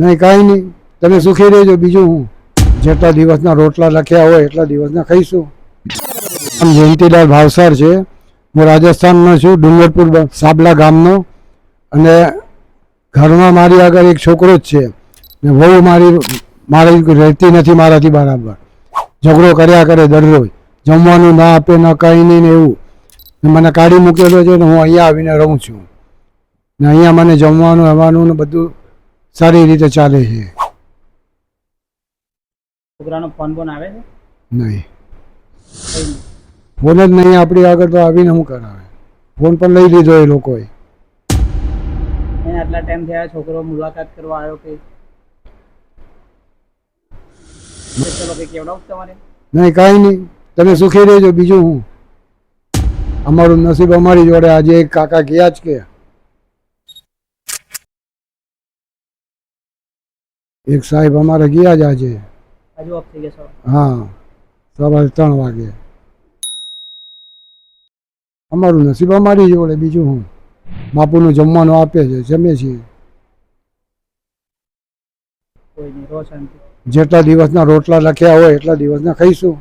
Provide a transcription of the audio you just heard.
નહીં કાંઈ નહીં, તમે સુખી રહેજો. બીજું હું, જેટલા દિવસના રોટલા લખ્યા હોય એટલા દિવસના ખાઈશું. આમ જયંતિલાલ ભાવસાર છે. હું રાજસ્થાનનો છું, ડુંગરપુર સાબલા ગામનો. અને ઘરમાં મારી આગળ એક છોકરો જ છે ને વહુ મારી રહેતી નથી મારાથી બરાબર. ઝઘડો કર્યા કરે દરરોજ, જમવાનું ના આપે ન કંઈ નહીં ને એવું. મને કાઢી મૂકેલો છે ને હું અહીંયા આવીને રહું છું ને અહીંયા મને જમવાનું આવવાનું ને બધું સારી રીતે ચાલે છે. છોકરાનો ફોન આવે છે? નહીં, ફોન જ નહીં આપણી આગળ, તો આવીને શું કરાવે? ફોન પણ લઈ લીધો એ લોકોએ. આટલા ટાઈમ થયા છોકરો મુલાકાત કરવા આવ્યો કે કેવડાવું તમારે? નહીં કાંઈ નહીં, તમે સુખી રહેજો. બીજું હું, અમારું નસીબ અમારી જોડે. આજે એક કાકા ગયા જ કે એક સાહેબ અમારે ગયા જ આજે. હજુ ઓફ થઈ ગયા? હા, સવારે 3 વાગે. અમારું નસીબ અમારી જોડે. બીજું હું, બાપુનું જમવાનું આપે છે, જમે છીએ. કોઈ નહીં, રો શાંતિ. જેટલા દિવસના રોટલા લખ્યા હોય એટલા દિવસના ખાઈશું.